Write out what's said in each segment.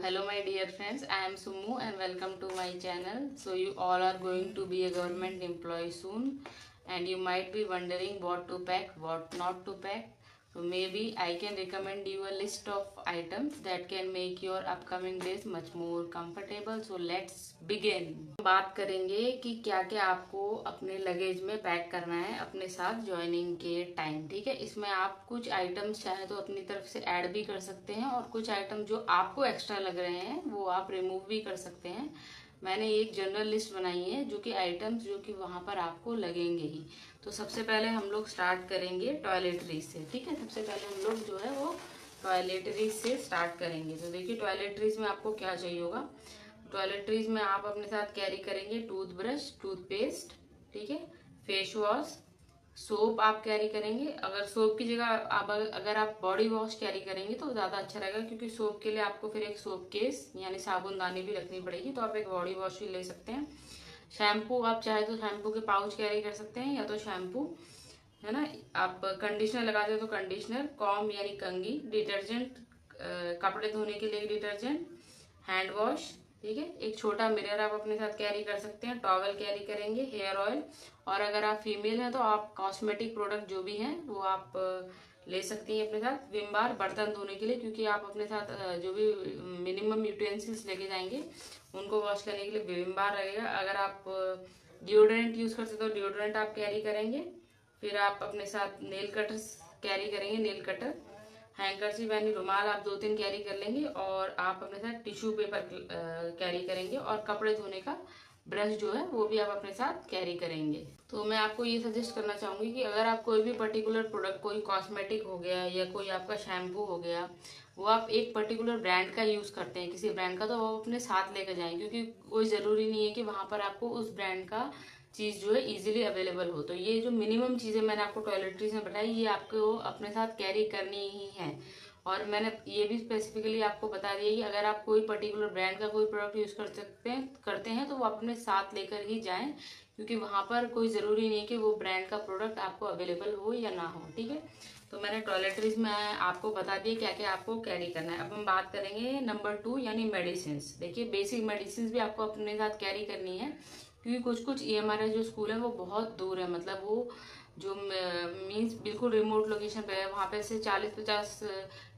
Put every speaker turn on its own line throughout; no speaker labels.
Hello my dear friends, I am Sumu and welcome to my channel. So you all are going to be a government employee soon and you might be wondering what to pack, what not to pack. So maybe I can recommend you a list of items that can make your upcoming days much more comfortable. So let's begin. बात करेंगे कि क्या क्या आपको अपने luggage में pack करना है अपने साथ ज्वाइनिंग के टाइम। ठीक है, इसमें आप कुछ आइटम्स चाहे तो अपनी तरफ से ऐड भी कर सकते हैं और कुछ आइटम जो आपको एक्स्ट्रा लग रहे हैं वो आप रिमूव भी कर सकते हैं। मैंने एक जनरल लिस्ट बनाई है जो कि आइटम्स जो कि वहां पर आपको लगेंगे ही। तो सबसे पहले हम लोग स्टार्ट करेंगे टॉयलेटरीज से। ठीक है, सबसे पहले हम लोग जो है वो टॉयलेटरीज से स्टार्ट करेंगे। तो देखिए टॉयलेटरीज में आपको क्या चाहिए होगा। टॉयलेटरीज में आप अपने साथ कैरी करेंगे टूथब्रश, टूथपेस्ट, ठीक है, फेस वॉश, सोप आप कैरी करेंगे। अगर सोप की जगह अगर आप बॉडी वॉश कैरी करेंगे तो ज़्यादा अच्छा रहेगा, क्योंकि सोप के लिए आपको फिर एक सोप केस यानी साबुनदानी भी रखनी पड़ेगी, तो आप एक बॉडी वॉश भी ले सकते हैं। शैम्पू आप चाहे तो शैम्पू के पाउच कैरी कर सकते हैं, या तो शैम्पू है ना। आप कंडीशनर लगाते हो तो कंडीशनर, कॉम यानी कंघी, डिटर्जेंट, कपड़े धोने के लिए डिटर्जेंट, हैंड वॉश, ठीक है। एक छोटा मिरर आप अपने साथ कैरी कर सकते हैं। टॉवल कैरी करेंगे, हेयर ऑयल, और अगर आप फीमेल हैं तो आप कॉस्मेटिक प्रोडक्ट जो भी हैं वो आप ले सकती हैं अपने साथ। विम बार बर्तन धोने के लिए, क्योंकि आप अपने साथ जो भी मिनिमम यूटेंसिल्स लेके जाएंगे उनको वॉश करने के लिए विम बार रहेगा। अगर आप डिओड्रेंट यूज करते तो डिओड्रेंट आप कैरी करेंगे। फिर आप अपने साथ नेल कटर्स कैरी करेंगे, नेल कटर, हैंकरचिप यानी रुमाल आप 2-3 कैरी कर लेंगे, और आप अपने साथ टिश्यू पेपर कैरी करेंगे, और कपड़े धोने का ब्रश जो है वो भी आप अपने साथ कैरी करेंगे। तो मैं आपको ये सजेस्ट करना चाहूंगी कि अगर आप कोई भी पर्टिकुलर प्रोडक्ट, कोई कॉस्मेटिक हो गया या कोई आपका शैम्पू हो गया, वो आप एक पर्टिकुलर ब्रांड का यूज करते हैं किसी ब्रांड का, तो वो अपने साथ लेकर जाएं, क्योंकि कोई जरूरी नहीं है कि वहां पर आपको उस ब्रांड का चीज जो है इजीली अवेलेबल हो। तो ये जो मिनिमम चीजें मैंने आपको टॉयलेटरीज में बताई, ये आपको अपने साथ कैरी करनी ही है। और मैंने ये भी स्पेसिफिकली आपको बता दिया कि अगर आप कोई पर्टिकुलर ब्रांड का कोई प्रोडक्ट यूज करते हैं तो वो अपने साथ लेकर ही जाएं, क्योंकि वहां पर कोई जरूरी नहीं है कि वो ब्रांड का प्रोडक्ट आपको अवेलेबल हो या ना हो। ठीक है, तो मैंने टॉयलेटरीज में आपको बता दिया क्या क्या आपको कैरी करना है। अब हम बात करेंगे नंबर 2 यानी मेडिसिन। देखिए बेसिक मेडिसिन भी आपको अपने साथ कैरी करनी है, क्योंकि कुछ कुछ EMRS जो स्कूल है वो बहुत दूर है, मतलब वो जो मीन्स बिल्कुल रिमोट लोकेशन पे है, वहाँ पे से 40-50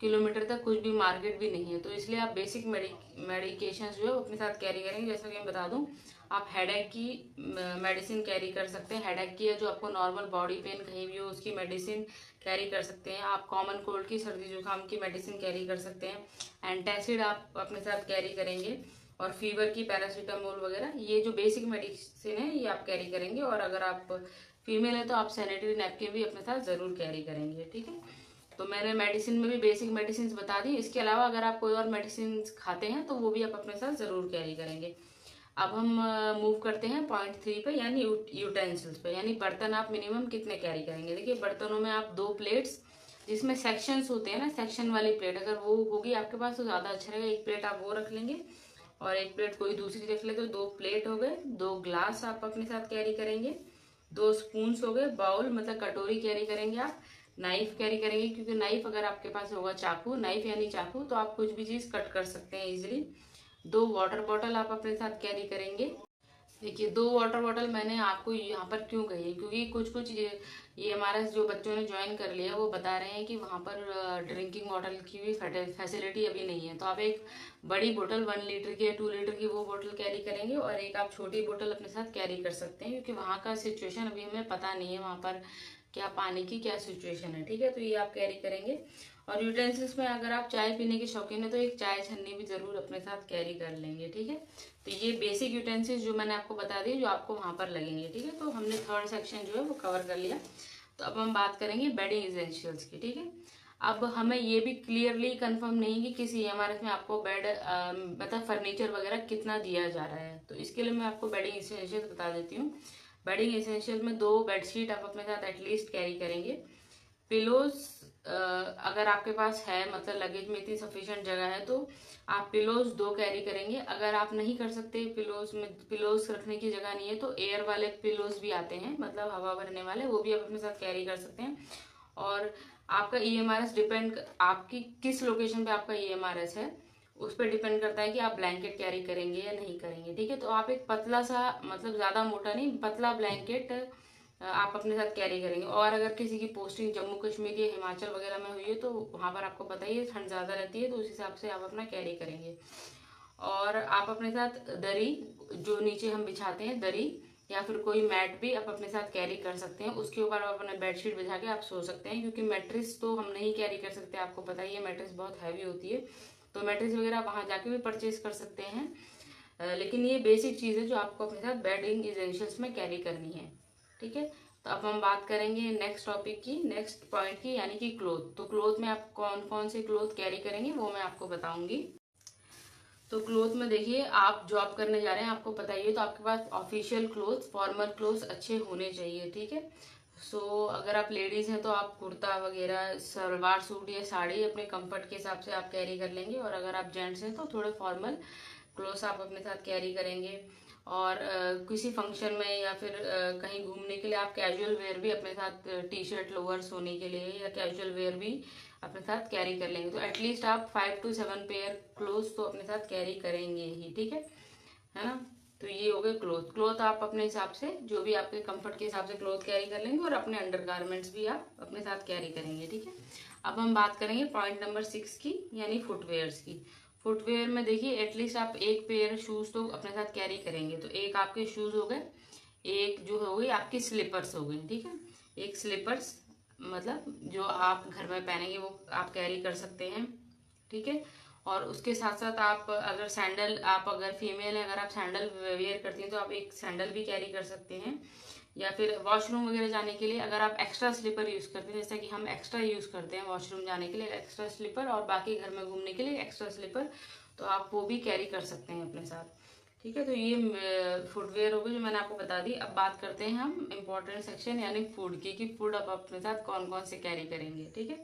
किलोमीटर तक कुछ भी मार्केट भी नहीं है। तो इसलिए आप बेसिक मेडिकेशन जो है वो अपने साथ कैरी करेंगे। जैसा कि मैं बता दूं, आप हेडेक की मेडिसिन कैरी कर सकते हैं। हेडेक की है जो आपको नॉर्मल बॉडी पेन कहीं भी हो उसकी मेडिसिन कैरी कर सकते हैं। आप कॉमन कोल्ड की, सर्दी जुकाम की मेडिसिन कैरी कर सकते हैं। एंटासिड आप अपने साथ कैरी करेंगे, और फीवर की पैरासीटामोल वगैरह, ये जो बेसिक मेडिसिन है ये आप कैरी करेंगे। और अगर आप फीमेल है तो आप सैनिटरी नैपकिन भी अपने साथ जरूर कैरी करेंगे। ठीक है, तो मैंने मेडिसिन में भी बेसिक मेडिसिन बता दी। इसके अलावा अगर आप कोई और मेडिसिन खाते हैं तो वो भी आप अपने साथ जरूर कैरी करेंगे। अब हम मूव करते हैं पॉइंट 3 पे यानी यूटेंसिल्स पे, यानी बर्तन आप मिनिमम कितने कैरी करेंगे। देखिए बर्तनों में आप 2 प्लेट्स जिसमें सेक्शंस होते हैं ना, सेक्शन वाली प्लेट अगर वो होगी आपके पास तो ज्यादा अच्छा रहेगा। एक प्लेट आप वो रख लेंगे और एक प्लेट कोई दूसरी रख लेंगे, तो 2 प्लेट हो गए। 2 ग्लास आप अपने साथ कैरी करेंगे, 2 स्पून्स हो गए। बाउल मतलब कटोरी कैरी करेंगे आप। नाइफ कैरी करेंगे, क्योंकि नाइफ अगर आपके पास होगा, चाकू, नाइफ यानी चाकू, तो आप कुछ भी चीज कट कर सकते हैं इजिली। 2 वाटर बॉटल आप अपने साथ कैरी करेंगे। देखिए 2 वाटर बॉटल मैंने आपको यहाँ पर क्यों कही है, क्योंकि कुछ कुछ ये हमारा जो बच्चों ने ज्वाइन कर लिया वो बता रहे हैं कि वहाँ पर ड्रिंकिंग वाटर की भी फैसिलिटी अभी नहीं है। तो आप एक बड़ी बोतल 1 लीटर की या 2 लीटर की वो बोतल कैरी करेंगे, और एक आप छोटी बोतल अपने साथ कैरी कर सकते हैं, क्योंकि वहाँ का सिचुएशन अभी हमें पता नहीं है, वहाँ पर क्या पानी की क्या सिचुएशन है। ठीक है, तो ये आप कैरी करेंगे। और यूटेंसिल्स में अगर आप चाय पीने के शौकीन है तो एक चाय छन्नी भी जरूर अपने साथ कैरी कर लेंगे। ठीक है, तो ये बेसिक यूटेंसिल्स जो मैंने आपको बता दी जो आपको वहां पर लगेंगे। ठीक है, तो हमने थर्ड सेक्शन जो है वो कवर कर लिया। तो अब हम बात करेंगे बेडिंग एसेंशियल्स की। ठीक है, अब हमें ये भी क्लियरली कंफर्म नहीं कि किसी EMRS में आपको बेड मतलब फर्नीचर वगैरह कितना दिया जा रहा है, तो इसके लिए मैं आपको बेडिंग एसेंशियल्स बता देती हूँ। बेडिंग एसेंशियल में 2 बेडशीट आप अपने साथ एटलीस्ट कैरी करेंगे। पिलोज अगर आपके पास है, मतलब लगेज में इतनी सफिशिएंट जगह है तो आप पिलोज 2 कैरी करेंगे। अगर आप नहीं कर सकते, पिलोज में पिलोज रखने की जगह नहीं है, तो एयर वाले पिलोज भी आते हैं, मतलब हवा भरने वाले, वो भी आप अपने साथ कैरी कर सकते हैं। और आपका EMRS डिपेंड, आपकी किस लोकेशन पे आपका EMRS है उस पर डिपेंड करता है कि आप ब्लैंकेट कैरी करेंगे या नहीं करेंगे। ठीक है, तो आप एक पतला सा, मतलब ज़्यादा मोटा नहीं, पतला ब्लैंकेट आप अपने साथ कैरी करेंगे। और अगर किसी की पोस्टिंग जम्मू कश्मीर या हिमाचल वगैरह में हुई है तो वहाँ पर आपको पता ही है ठंड ज़्यादा रहती है, तो उस हिसाब से आप अपना कैरी करेंगे। और आप अपने साथ दरी, जो नीचे हम बिछाते हैं दरी, या फिर कोई मैट भी आप अपने साथ कैरी कर सकते हैं। उसके ऊपर आप अपना बेडशीट बिछा के आप सो सकते हैं, क्योंकि मैट्रिस तो हम नहीं कैरी कर सकते, आपको पता ही है मैट्रिस बहुत हैवी होती है। तो मैट्रिस वगैरह वहाँ जाके भी परचेज कर सकते हैं। लेकिन ये बेसिक चीज़ है जो आपको अपने साथ बेडिंग इसेंशियल्स में कैरी करनी है। ठीक है, तो अब हम बात करेंगे नेक्स्ट टॉपिक की, नेक्स्ट पॉइंट की, यानी कि क्लोथ। तो क्लोथ में आप कौन कौन से क्लोथ कैरी करेंगे वो मैं आपको बताऊंगी। तो क्लोथ में देखिए, आप जॉब करने जा रहे हैं, आपको पता ही है, तो आपके पास ऑफिशियल क्लोथ, फॉर्मल क्लोथ अच्छे होने चाहिए। ठीक है, सो अगर आप लेडीज हैं तो आप कुर्ता वगैरह, सलवार सूट या साड़ी अपने कंफर्ट के हिसाब से आप कैरी कर लेंगे। और अगर आप जेंट्स हैं तो थोड़े फॉर्मल क्लोथ्स आप अपने साथ कैरी करेंगे। और किसी फंक्शन में या फिर कहीं घूमने के लिए आप कैजुअल वेयर भी अपने साथ, टी शर्ट लोअर सोने के लिए या कैजुअल वेयर भी अपने साथ कैरी कर लेंगे। तो एटलीस्ट आप 5 to 7 पेयर क्लोथ तो अपने साथ कैरी करेंगे ही। ठीक है ना। तो ये हो गए क्लोथ। क्लोथ आप अपने हिसाब से, जो भी आपके कंफर्ट के हिसाब से क्लोथ कैरी कर लेंगे, और अपने अंडरगारमेंट्स भी आप अपने साथ कैरी करेंगे। ठीक है, अब हम बात करेंगे पॉइंट नंबर 6 की, यानी फुटवेयर्स की। फुटवेयर में देखिए, एटलीस्ट आप एक पेयर शूज तो अपने साथ कैरी करेंगे। तो एक आपके शूज हो गए, एक जो हो गई आपकी स्लीपर्स हो गई। ठीक है, एक स्लीपर्स मतलब जो आप घर में पहनेंगे वो आप कैरी कर सकते हैं। ठीक है, और उसके साथ साथ आप अगर सैंडल, आप अगर फीमेल हैं, अगर आप सैंडल वेयर करती हैं तो आप एक सैंडल भी कैरी कर सकते हैं। या फिर वॉशरूम वगैरह जाने के लिए अगर आप एक्स्ट्रा स्लीपर यूज़ करते हैं, जैसा कि हम एक्स्ट्रा यूज़ करते हैं वॉशरूम जाने के लिए एक्स्ट्रा स्लीपर, और बाकी घर में घूमने के लिए एक्स्ट्रा स्लीपर, तो आप वो भी कैरी कर सकते हैं अपने साथ। ठीक है, तो ये फुटवेयर हो गई जो मैंने आपको बता दी। अब बात करते हैं हम इम्पोर्टेंट सेक्शन यानी फूड की, कि फूड आप अपने साथ कौन कौन से कैरी करेंगे। ठीक है,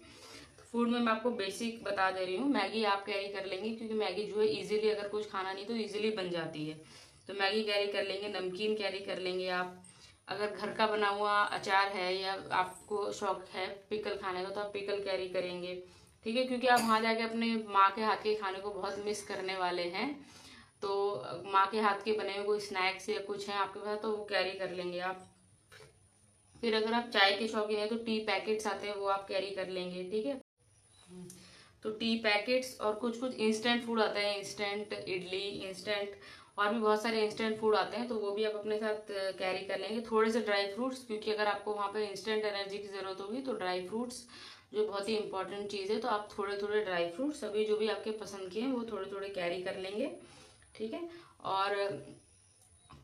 तो फूड में मैं आपको बेसिक बता दे रही हूँ। मैगी आप कैरी कर लेंगे, क्योंकि मैगी जो है इजीली, अगर कुछ खाना नहीं तो इजीली बन जाती है, तो मैगी कैरी कर लेंगे। नमकीन कैरी कर लेंगे आप। अगर घर का बना हुआ अचार है या आपको शौक है पिकल खाने का तो आप पिकल कैरी करेंगे। ठीक है, क्योंकि आप वहाँ जाके अपने माँ के हाथ के खाने को बहुत मिस करने वाले हैं, तो माँ के हाथ के बने हुए कोई स्नैक्स या कुछ है आपके पास तो वो कैरी कर लेंगे आप। फिर अगर आप चाय के शौकीन हैं तो टी पैकेट्स आते हैं वो आप कैरी कर लेंगे। ठीक है, तो टी पैकेट्स, और कुछ कुछ इंस्टेंट फूड आता है, इंस्टेंट इडली, इंस्टेंट और भी बहुत सारे इंस्टेंट फूड आते हैं, तो वो भी आप अपने साथ कैरी कर लेंगे। थोड़े से ड्राई फ्रूट्स, क्योंकि अगर आपको वहाँ पे इंस्टेंट एनर्जी की ज़रूरत होगी तो ड्राई फ्रूट्स जो बहुत ही इंपॉर्टेंट चीज़ है, तो आप थोड़े थोड़े ड्राई फ्रूट्स सभी जो भी आपके पसंद के हैं वो थोड़े थोड़े कैरी कर लेंगे। ठीक है, और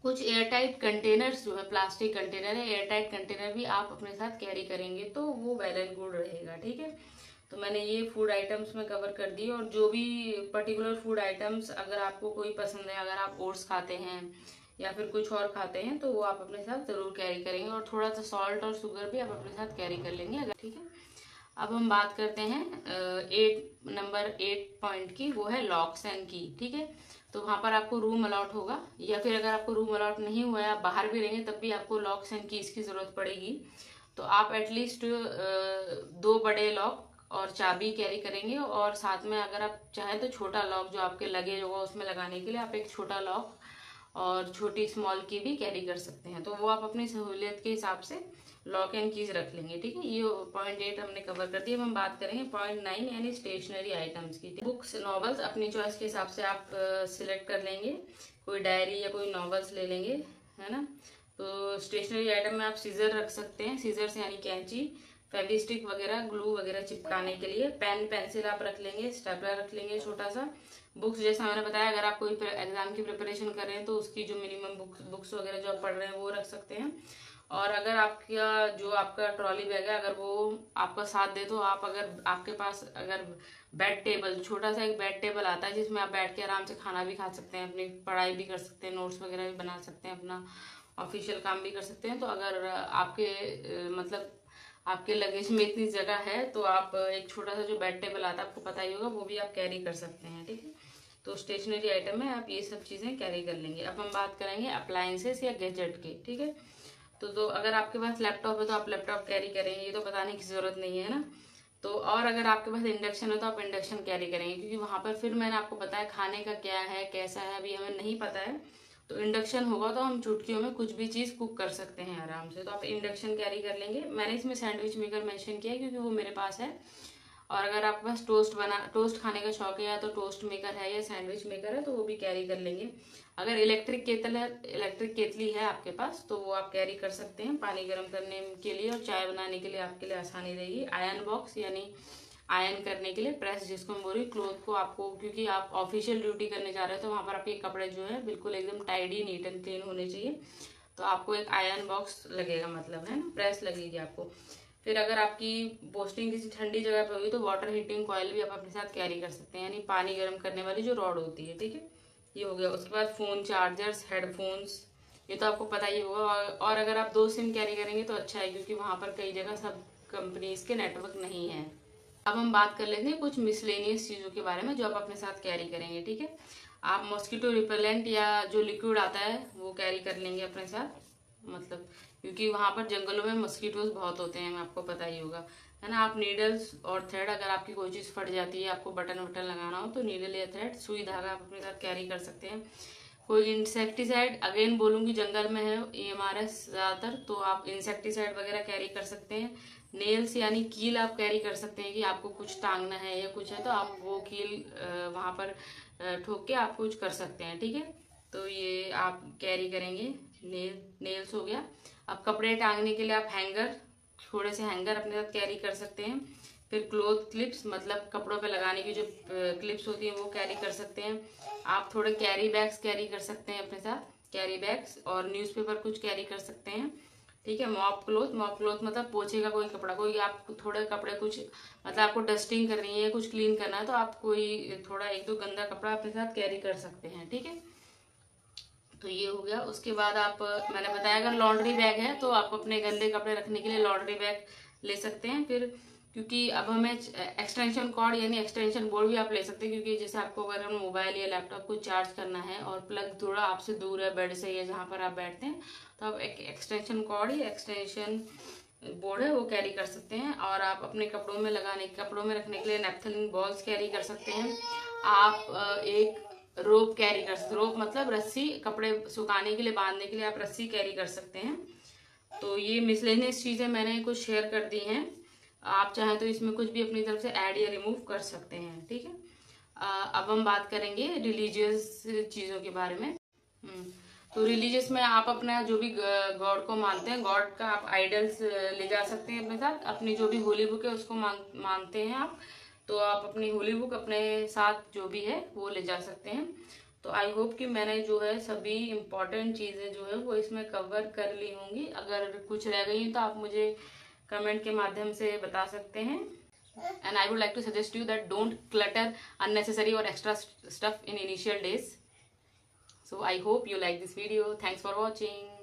कुछ एयरटाइट कंटेनर्स जो है, प्लास्टिक कंटेनर है, एयरटाइट कंटेनर भी आप अपने साथ कैरी करेंगे तो वो वेल एंड गुड रहेगा। ठीक है, तो मैंने ये फूड आइटम्स में कवर कर दिए। और जो भी पर्टिकुलर फूड आइटम्स अगर आपको कोई पसंद है, अगर आप ओट्स खाते हैं या फिर कुछ और खाते हैं तो वो आप अपने साथ ज़रूर कैरी करेंगे। और थोड़ा सा सॉल्ट और शुगर भी आप अपने साथ कैरी कर लेंगे अगर। ठीक है, अब हम बात करते हैं नंबर 8 पॉइंट की, वो है लॉक्स एंड की। ठीक है, तो वहाँ पर आपको रूम अलॉट होगा, या फिर अगर आपको रूम अलॉट नहीं हुआ है, आप बाहर भी रहेंगे तब भी आपको लॉक्स एंड कीज की ज़रूरत पड़ेगी। तो आप एटलीस्ट 2 बड़े लॉक और चाबी कैरी करेंगे, और साथ में अगर आप चाहें तो छोटा लॉक जो आपके लगेज होगा उसमें लगाने के लिए आप एक छोटा लॉक और छोटी स्मॉल की भी कैरी कर सकते हैं। तो वो आप अपनी सहूलियत के हिसाब से लॉक एंड कीज रख लेंगे। ठीक है, ये पॉइंट 8 हमने कवर कर दिया। अब हम बात करेंगे पॉइंट 9 यानी स्टेशनरी आइटम्स की। बुक्स, नॉवेल्स अपनी चॉइस के हिसाब से आप सिलेक्ट कर लेंगे, कोई डायरी या कोई नॉवेल्स ले लेंगे, है ना। तो स्टेशनरी आइटम में आप सीजर रख सकते हैं, सीजर्स यानी कैंची, फेविस्टिक वगैरह, ग्लू वगैरह चिपकाने के लिए, पेन पेंसिल आप रख लेंगे, स्टेपलर रख लेंगे छोटा सा। बुक्स जैसा मैंने बताया, अगर आप कोई एग्जाम की प्रिपरेशन कर रहे हैं तो उसकी जो मिनिमम बुक्स वगैरह जो आप पढ़ रहे हैं वो रख सकते हैं। और अगर आपका जो आपका ट्रॉली बैग है अगर वो आपका साथ दे तो आप, अगर आपके पास अगर बेड टेबल, छोटा सा एक बेड टेबल आता है जिसमें आप बैठ के आराम से खाना भी खा सकते हैं, अपनी पढ़ाई भी कर सकते हैं, नोट्स वगैरह भी बना सकते हैं, अपना ऑफिशियल काम भी कर सकते हैं। तो अगर आपके मतलब आपके लगेज में इतनी जगह है तो आप एक छोटा सा जो बेड टेबल आता है आपको पता ही होगा, वो भी आप कैरी कर सकते हैं। ठीक है, तो स्टेशनरी आइटम में आप ये सब चीज़ें कैरी कर लेंगे। अब हम बात करेंगे अप्लायंसेस या गैजेट की। ठीक है, तो अगर आपके पास लैपटॉप है तो आप लैपटॉप कैरी करेंगे, ये तो बताने की ज़रूरत नहीं है ना। तो और अगर आपके पास इंडक्शन है तो आप इंडक्शन कैरी करेंगे, क्योंकि वहां पर फिर मैंने आपको बताया खाने का क्या है कैसा है अभी हमें नहीं पता है। तो इंडक्शन होगा तो हम चुटकियों में कुछ भी चीज़ कुक कर सकते हैं आराम से, तो आप इंडक्शन कैरी कर लेंगे। मैंने इसमें सैंडविच मेकर मेंशन किया है क्योंकि वो मेरे पास है। और अगर आपके पास टोस्ट खाने का शौक है या तो टोस्ट मेकर है या सैंडविच मेकर है तो वो भी कैरी कर लेंगे। अगर इलेक्ट्रिक केतली है आपके पास तो वो आप कैरी कर सकते हैं पानी गर्म करने के लिए, और चाय बनाने के लिए आपके लिए आसानी रहेगी। आयरन बॉक्स यानी आयरन करने के लिए, प्रेस जिसको हम बोल रही, क्लोथ को आपको, क्योंकि आप ऑफिशियल ड्यूटी करने जा रहे हो तो वहाँ पर आपके कपड़े जो है बिल्कुल एकदम टाइडी नीट एंड क्लीन होने चाहिए। तो आपको एक आयरन बॉक्स लगेगा, मतलब है ना, प्रेस लगेगी आपको। फिर अगर आपकी पोस्टिंग किसी ठंडी जगह पे होगी तो वाटर हीटिंग कॉइल भी आप अपने साथ कैरी कर सकते हैं, यानी पानी गर्म करने वाली जो रॉड होती है, ठीक है। ये हो गया। उसके बाद फ़ोन चार्जर्स, हेडफोन्स, ये तो आपको पता ही होगा। और अगर आप 2 सिम कैरी करेंगे तो अच्छा है, क्योंकि वहाँ पर कई जगह सब कंपनीज के नेटवर्क नहीं है। अब हम बात कर लेते हैं कुछ मिसलेनियस चीज़ों के बारे में जो आप अपने साथ कैरी करेंगे, ठीक है। आप मॉस्किटो रिपेलेंट या जो लिक्विड आता है वो कैरी कर लेंगे अपने साथ, मतलब क्योंकि वहाँ पर जंगलों में मस्कीटोज बहुत होते हैं, आपको पता ही होगा, है ना। आप नीडल्स और थ्रेड, अगर आपकी कोई चीज़ फट जाती है, आपको बटन वटन लगाना हो तो नीडल या थ्रेड, सुई धागा आप अपने साथ कैरी कर सकते हैं। कोई इंसेक्टिसाइड, अगेन बोलूँगी जंगल में है EMRS ज़्यादातर, तो आप इंसेक्टिसाइड वगैरह कैरी कर सकते हैं। नेल्स यानी कील आप कैरी कर सकते हैं कि आपको कुछ टांगना है या कुछ है तो आप वो कील वहाँ पर ठोक के आप कुछ कर सकते हैं, ठीक है। तो ये आप कैरी करेंगे। नेल्स हो गया। अब कपड़े टांगने के लिए आप हैंगर, थोड़े से हैंगर अपने साथ कैरी कर सकते हैं। फिर क्लोथ क्लिप्स, मतलब कपड़ों पे लगाने की जो क्लिप्स होती हैं वो कैरी कर सकते हैं। आप थोड़े कैरी बैग्स कैरी कर सकते हैं अपने साथ, कैरी बैग्स, और न्यूज़पेपर कुछ कैरी कर सकते हैं, ठीक है। मॉप क्लोथ मतलब पोछे का कोई कपड़ा, कोई आप थोड़े कपड़े कुछ, मतलब आपको डस्टिंग करनी है, कुछ क्लीन करना है तो आप कोई थोड़ा 1-2 गंदा कपड़ा अपने साथ कैरी कर सकते हैं, ठीक है। तो ये हो गया। उसके बाद आप, मैंने बताया अगर लॉन्ड्री बैग है तो आप अपने गंदे कपड़े रखने के लिए लॉन्ड्री बैग ले सकते हैं। फिर क्योंकि अब हमें एक्सटेंशन कॉर्ड यानी एक्सटेंशन बोर्ड भी आप ले सकते हैं, क्योंकि जैसे आपको अगर मोबाइल या लैपटॉप को चार्ज करना है और प्लग थोड़ा आपसे दूर है बेड से या जहाँ पर आप बैठते हैं, तो आप एक एक्सटेंशन कॉर्ड या एक्सटेंशन बोर्ड है वो कैरी कर सकते हैं। और आप अपने कपड़ों में रखने के लिए नैपथलिन बॉल्स कैरी कर सकते हैं। आप एक रोप कैरी कर सकते, रोप मतलब रस्सी, कपड़े सुखाने के लिए बांधने के लिए आप रस्सी कैरी कर सकते हैं। तो ये मिसलेनियस चीज़ें मैंने कुछ शेयर कर दी हैं, आप चाहें तो इसमें कुछ भी अपनी तरफ से ऐड या रिमूव कर सकते हैं, ठीक है। अब हम बात करेंगे रिलीजियस चीज़ों के बारे में। तो रिलीजियस में आप अपना जो भी गॉड को मानते हैं, गॉड का आप आइडल्स ले जा सकते हैं अपने साथ। अपनी जो भी होली बुक है उसको मानते हैं आप, तो आप अपनी होली बुक अपने साथ जो भी है वो ले जा सकते हैं। तो आई होप कि मैंने जो है सभी इम्पोर्टेंट चीज़ें जो है वो इसमें कवर कर ली होंगी। अगर कुछ रह गई तो आप मुझे कमेंट के माध्यम से बता सकते हैं। And I would like to suggest you that don't clutter unnecessary or extra stuff in initial days. So I hope you like this video. Thanks for watching.